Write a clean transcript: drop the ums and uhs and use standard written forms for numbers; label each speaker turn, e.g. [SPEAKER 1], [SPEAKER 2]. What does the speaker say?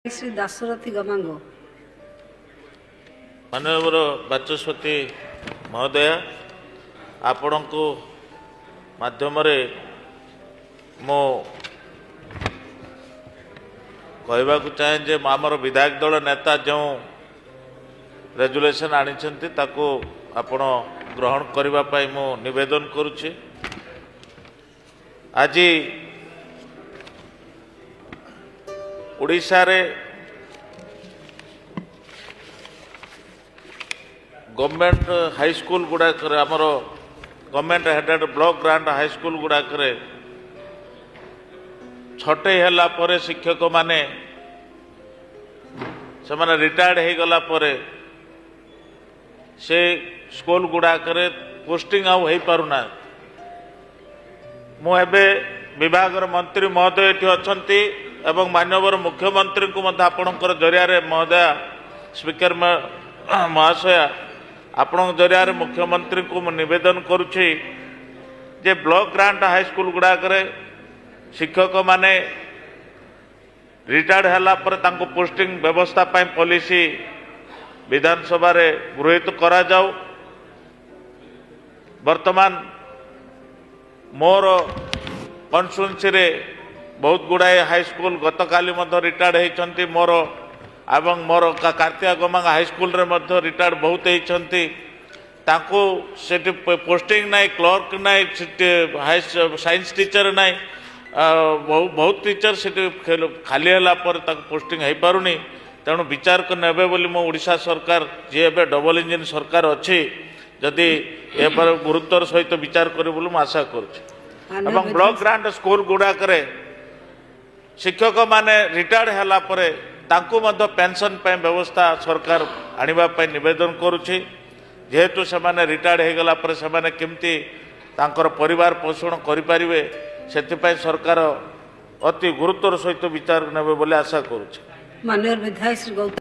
[SPEAKER 1] श्री दासरथी गमांग
[SPEAKER 2] माननीय बाचस्पति महोदय आपण को माध्यम मो कहवा चाहे जे आमर विधायक दल नेता जो रेजुलेशन आनी आपण ग्रहण करने मु निवेदन करुच्ची। आज ओडिशा रे गवर्नमेंट हाई स्कूल गुड़ाक आमर government headed block grant high school गुड़ाक छटे होला परे शिक्षक माने से माने रिटायर्ड हो गला परे से स्कूल गुड़ाक पोस्टिंग आउ हो पारुना। मु एबे विभाग मंत्री महोदय ये अच्छी एवं माननीय मुख्यमंत्री को आपणकर जरिया महोदय स्पीकर महाशय आपण जरिया मुख्यमंत्री को निवेदन करुच्ची जे ब्लॉक ग्रांट हाई स्कूल गुड़ाक शिक्षक माने रिटायर्ड होला पर तांको पोस्टिंग व्यवस्था पाई पॉलिसी विधानसभा रे गृहीत करा जाऊ। वर्तमान मोर कन्स्टिट्यूएंसी रे बहुत गुड़ाए हाई स्कूल गत काली रिटायर्ड होती मोर एवं मोर कार्तिया गमांग हाई स्कूल रे रिटायर्ड बहुत होती पोस्टिंग नाई क्लर्क नाई साइंस टीचर नाई बहुत टीचर से खाली है पोस्टिंग हो पारुनी। तेणु विचार कर नेबे बोली मो ओडिशा सरकार जी एबे डबल इंजिन सरकार अच्छी जदि ए पर गुरुत्वर सहित विचार करे बोली आशा करुच्ची। ब्लॉक ग्रांट स्कूल गुड़ाक शिक्षक माने रिटायर्ड होला परे तांको मध्य पेंशन पे व्यवस्था सरकार आनिबा पे निवेदन करुच्ची। जेहेतु से माने रिटायर्ड हो गला परे से माने केमती तांकर परिवार पोषण करि परिवे सेथिपाई सरकार अति गुरुत्वर सहित विचार नेबे बोली आशा करुच्ची।
[SPEAKER 1] माननीय विधायक श्री गौतम